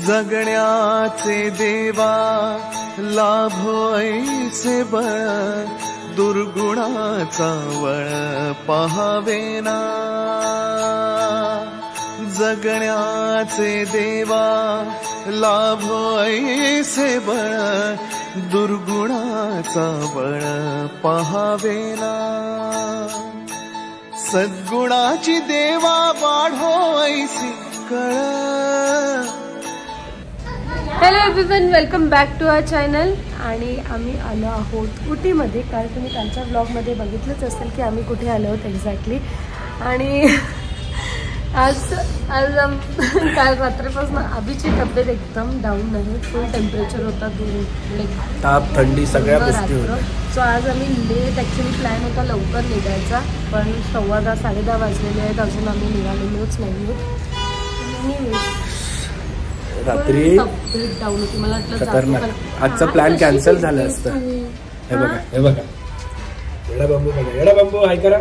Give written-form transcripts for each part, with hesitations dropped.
जगण्याचे देवा लाभो ऐसे बळ दुर्गुणाचा वळ पहावेना जगण्याचे देवा लाभो ऐसे बळ दुर्गुणाचा बळ पहावेना सद्गुणाची देवा वाढो ऐसी कळ. Hello everyone, welcome back to our channel. आणि आम्ही आलो आहोत उटीमध्ये. काल तुम्ही कालच्या ब्लॉगमध्ये बघितलंच असेल की आम्ही कुठे आलो आहोत एक्झॅक्टली. आणि आज काल रात्रीपासून अभिची तब्येत एकदम डाऊन आहे. फुल टेम्परेचर होता, ताप थंडी सगळ्या गोष्टी होत्या. सो आज आम्ही लेट ॲक्च्युली प्लॅन होता लवकर निघायचा, पण 10:15 10:30 वाजलेले आहेत, अजून आम्ही निघालेलोच नाही आहोत. रात्री डाऊन होती, मला खतरनाक. आजचा प्लॅन कॅन्सल झाला असतं. हे बघा हे बघा, एडा बांबू बघा, एडा बांबू हाय करा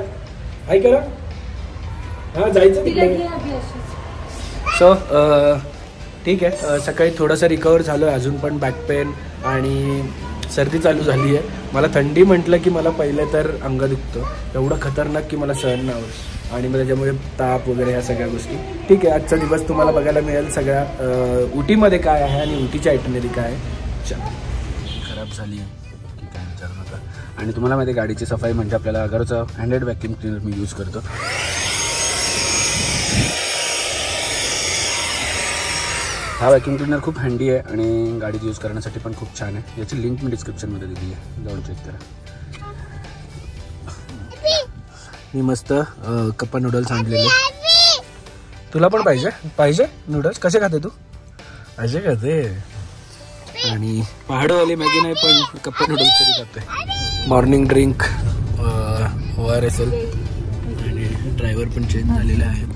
हाय करा. हा जायचं तिकडे. सो ठीक आहे. सकाळी थोडंसं रिकवर झालो आहे, अजून पण बॅक पेन आणि सर्दी चालू झाली आहे. मला थंडी म्हटलं की मला पहिलं तर अंग दुखतं, एवढं खतरनाक की मला सहन नाही होत. आणि मग त्याच्यामुळे ताप वगैरे ह्या सगळ्या गोष्टी. ठीक आहे, आजचा दिवस तुम्हाला बघायला मिळेल सगळ्या उटीमध्ये काय आहे आणि उटीची आयटनरी काय आहे. खराब झाली आहे की काय विचारू नका. आणि तुम्हाला माहिती आहे गाडीची सफाई म्हणजे आपल्याला घरचं हँडेड व्हॅक्यूम क्लिनर मी यूज करतो. हा व्हॅक्यूम क्लिनर खूप हँडी आहे आणि गाडीत यूज करण्यासाठी पण खूप छान आहे. याची लिंक मी डिस्क्रिप्शनमध्ये दिली आहे, जाऊन चेक करा. मी मस्त कप्पा नूडल्स आणलेले. तुला पण पाहिजे पाहिजे नूडल्स? कसे खाते तू? असे खाते. आणि पहाडवाली मॅगी नाही पण कप्पा नूडल्स तरी खाते. मॉर्निंग ड्रिंक ORS आणि ड्रायव्हर पण चेंज झालेले आहेत.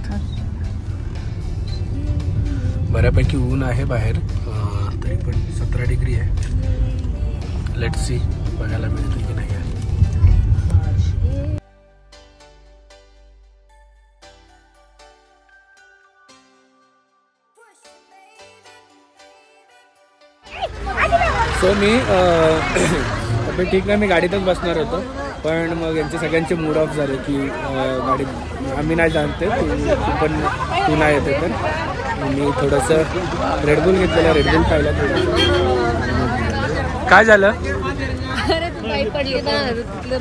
बऱ्यापैकी ऊन आहे बाहेर, तरी पण 17 डिग्री आहे. लेट्स सी बघायला मिळतील की नाही. सो मी तब्येत ठीक नाही, मी गाडीतच बसणार होतो, पण मग यांचे सगळ्यांचे मूड ऑफ झाले की गाडीत आम्ही नाही जाणते, तू नाही येते. तर मी थोडंसं रेडबुल घेतलेलं, रेडबुल पाहिलं थोडंसं. काय झालं?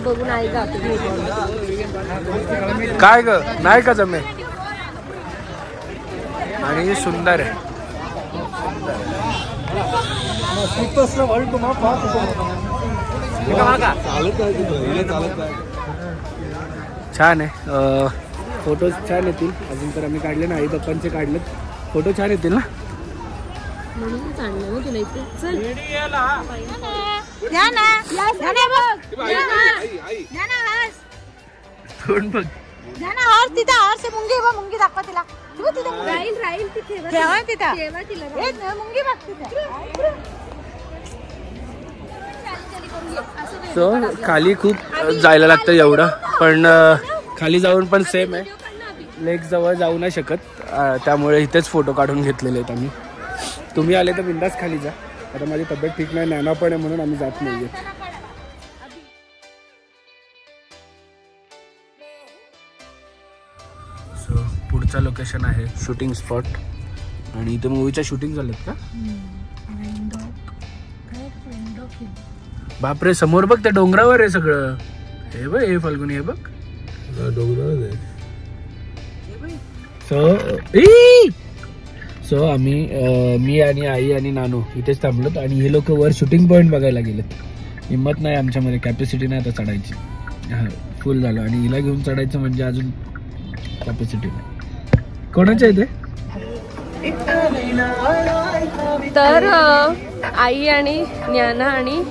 बघून आहे का काय ग? नाही का जमे? आणि सुंदर आहे. छान आहे. फोटोज छान येतील. अजून तर आम्ही काढले ना, आई पप्पांचे काढले फोटो छान येतील ना. मुंगी मुंगी दाखवा तिला. सो खाली खूप जायला लागतं एवढं, पण खाली जाऊन पण सेम आहे. लेक जवळ जाऊ नाही शकत, त्यामुळे इथेच फोटो काढून घेतलेले आहेत आम्ही. तुम्ही आले तर बिंदास खाली जा. आता माझी तब्येत ठीक नाही, नॅना पण आहे, म्हणून आम्ही जात नाहीये. सो पुढचं लोकेशन आहे शूटिंग स्पॉट. आणि इथे मूवीच्या शूटिंग झालेत का? बापरे, समोर बघ, त्या डोंगरावर आहे सगळं. हे बघ, हे फाल्गुनी, हे बघ डोंगरावर आहे. सो आम्ही मी आणि आई आणि नानू इथेच थांबलोत. आणि हे लोक वर शूटिंग पॉइंट बघायला गेलेत. हिंमत नाही आमच्यामध्ये, कॅपॅसिटी नाही आता चढायची. हा फुल झालं. आणि हिला घेऊन चढायचं म्हणजे अजून कॅपॅसिटी नाही. कोणाच्या इथे? तर आई आणि ज्ञाना आणि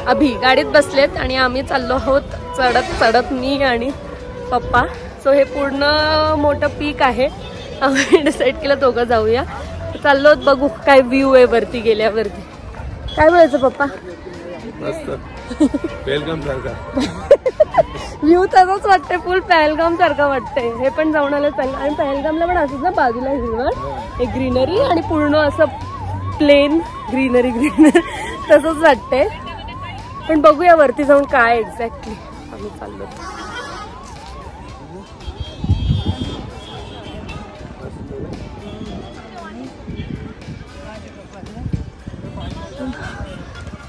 अभि गाडीत बसलेत आणि आम्ही चाललो आहोत चढत चढत, मी आणि पप्पा. सो हे पूर्ण मोठं पीक आहे. आम्ही डिसाईड केलं दोघं जाऊया. चाललो बघू काय व्ह्यू आहे वरती गेल्यावरती. काय बोलायचं पप्पा? पहलगाम सारखा व्ह्यू तसंच वाटतंय, फुल पहलगाम सारखं वाटतंय. हे पण जाऊन आलं चाललं. आणि पहलगामला पण असंच ना बाजूला हिरवळ, एक ग्रीनरी आणि पूर्ण असं प्लेन ग्रीनरी तसंच वाटतंय. पण बघूया वरती जाऊन काय एक्झॅक्टली. आम्ही चाललो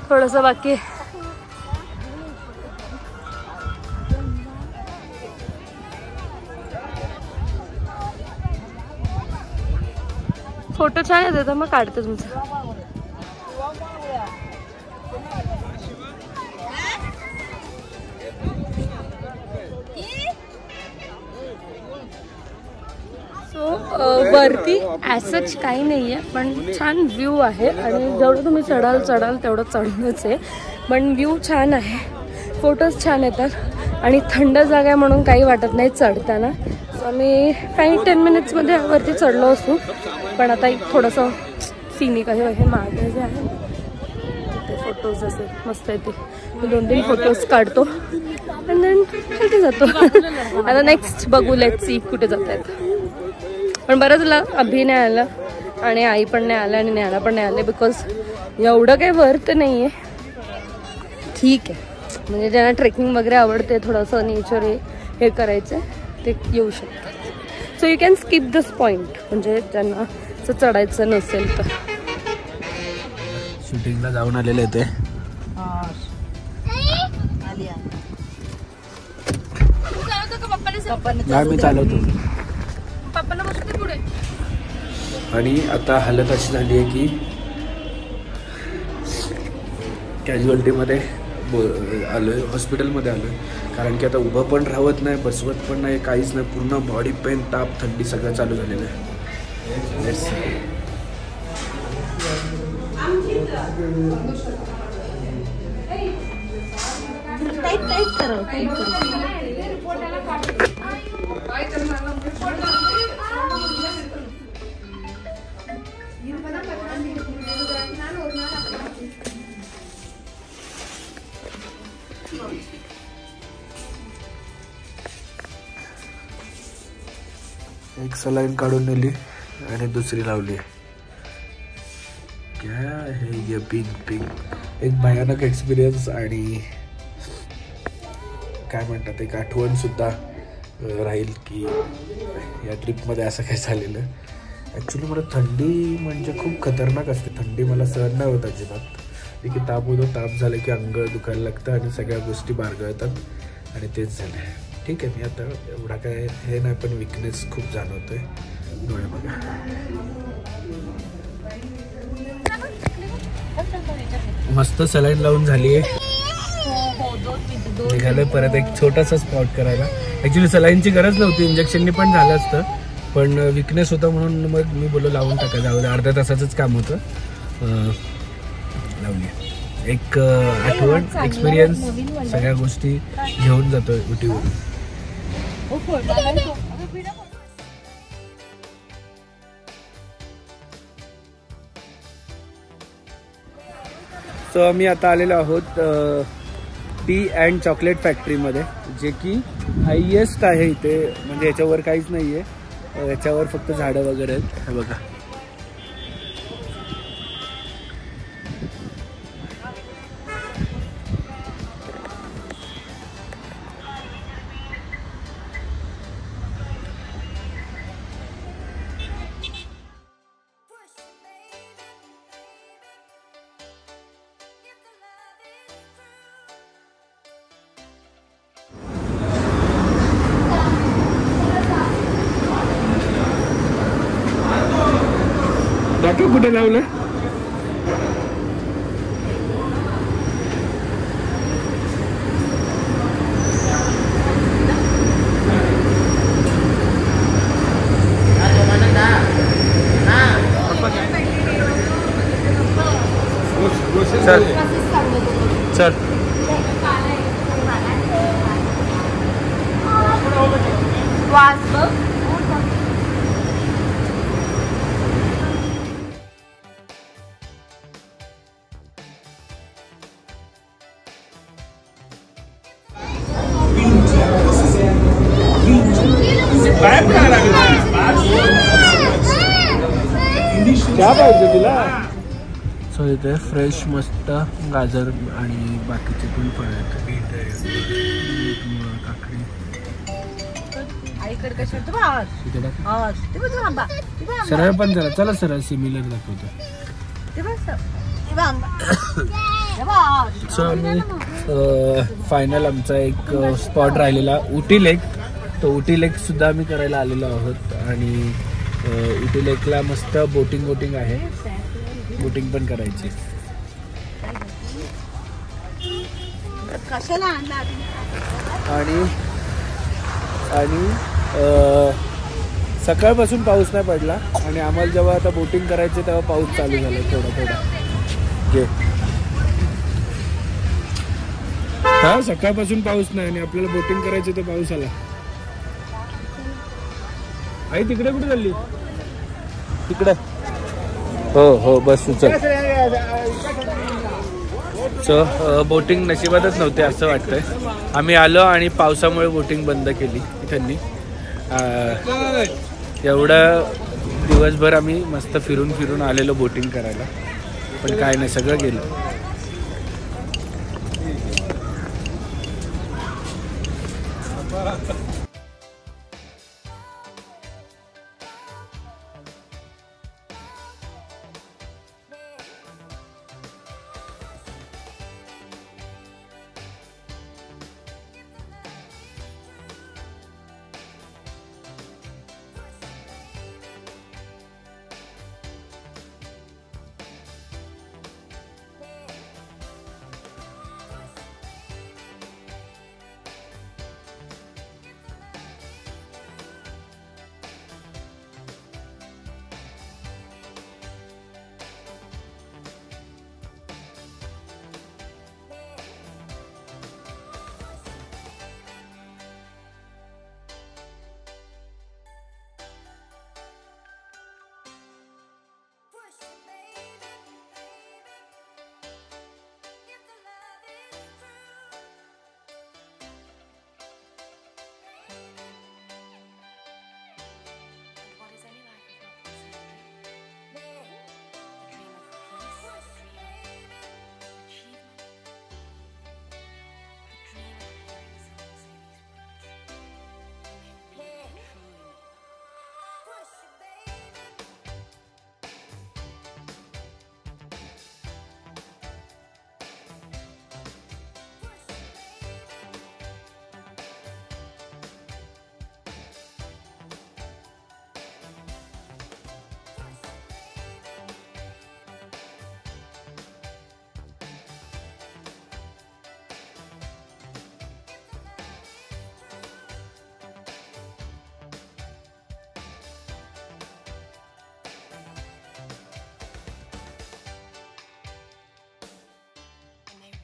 थोडस बाकी. फोटो छान येते तर मग काढते तुमचा. वरती ॲसच काही नाही आहे पण छान व्ह्यू आहे आणि जेवढं तुम्ही चढाल तेवढं चढणंच आहे. पण व्ह्यू छान आहे, फोटोज छान येतात आणि थंड जागा आहे म्हणून काही वाटत नाही चढताना. सो आम्ही काही 10 मिनिट्समध्ये वरती चढलो असू. पण आता एक थोडंसं सिनिक आहे. हे मागे जे आहे ते फोटोज असे मस्त येते. मी 2-3 फोटोज काढतो आणि देन खाली जातो. आता नेक्स्ट बघू, लेट्स सी कुठे जात आहेत. पण बरं झालं अभि नाही आलं आणि आई पण नाही आलं आणि ज्ञाना पण नाही आले. बिकॉज एवढं काही वर्थ नाही आहे. ठीक आहे, म्हणजे ज्यांना ट्रेकिंग वगैरे आवडते, थोडंसं नेचर हे करायचं ते येऊ शकतात. So you can skip this point, म्हणजे ज्यांना असं चढायचं नसेल तर. शूटिंगला जाऊन आलेले ते मी चालवतो पप्पांना बसते पुढे. आणि आता हालत अशी झाली आहे की कॅज्युअल्टीमध्ये आलोय, हॉस्पिटलमध्ये आलोय. कारण की आता उभं पण राहत नाही, बसवत पण नाही, काहीच नाही. पूर्ण बॉडी पेन, ताप, थंडी सगळं चालू झालेलं आहे. एक सलाईन काढून नेली आणि दुसरी लावली. क्या है ये बिग एक भयानक एक्सपिरियन्स आणि काय म्हणतात एक आठवण सुद्धा राहील की या ट्रिपमध्ये असं काय झालेलं. ॲक्च्युली मला थंडी म्हणजे खूप खतरनाक असते. थंडी मला सहन नाही होत अजिबात. की ताप होतो, ताप झालं की अंग दुखायला लागतं आणि सगळ्या गोष्टी बारगळतात आणि तेच झालं. ठीक आहे, मी आता एवढा काय हे नाही, पण विकनेस खूप जाणवतोय. डोळे बघा. मस्त सलाईन लावून झाली आहे. निघालोय परत एक छोटासा स्पॉट करायला. ॲक्च्युली सलाईनची गरज नव्हती, इंजेक्शननी पण झालं असतं, पण विकनेस होता म्हणून मग मी बोललो लावून टाका, जाऊ दे. अर्ध्या तासाचंच काम होतं, लावली. एक आठवण, एक्सपिरियन्स, सगळ्या गोष्टी घेऊन जातोय उटीवर. सो आम्ही आता आलेलो आहोत टी अँड चॉकलेट फॅक्टरीमध्ये, जे की हायेस्ट आहे इथे. म्हणजे याच्यावर काहीच नाही आहे, याच्यावर फक्त झाडं वगैरे आहेत. हे बघा. दाखव कुठे लावलं. चल चल. क्या पाहिजे तुला? सो इथे फ्रेश मस्त गाजर आणि बाकीचे पण फळ आहेत. बीट आहे, काकडी. सरळ पण जरा चला सरळ सिमिलर दाखवतो. सो आम्ही फायनल आमचा एक स्पॉट राहिलेला उटी लेक. तो उटी लेक सुद्धा आम्ही करायला आलेलो आहोत आणि उटी लेकला मस्त बोटिंग आहे. बोटिंग पण करायची. आणि सकाळपासून पाऊस नाही पडला आणि आम्हाला जेव्हा आता बोटिंग करायचे तेव्हा पाऊस चालू झाला थोडा. हा सकाळपासून पाऊस नाही आणि आपल्याला बोटिंग करायचे तर पाऊस आला. आई तिकडे कुठे चालली? तिकडे. हो बस उचल. सो बोटिंग नशिबातच नव्हते असं वाटतंय. आम्ही आलो आणि पावसामुळे बोटिंग बंद केली त्यांनी. एवढं दिवसभर आम्ही मस्त फिरून आलेलो बोटिंग करायला, पण काय नाही सगळं गेलं.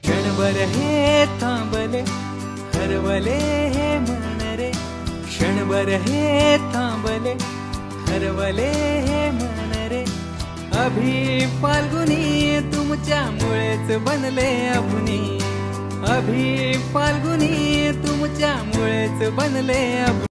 क्षणभर हे थांबले हरवले हे मन रे. क्षणभर हे थांबले हरवले हे मन रे. अभि फाल्गुनी तुमच्यामुळेच बनले अभुनी. अभि फाल्गुनी तुमच्यामुळेच बनले अभुनी.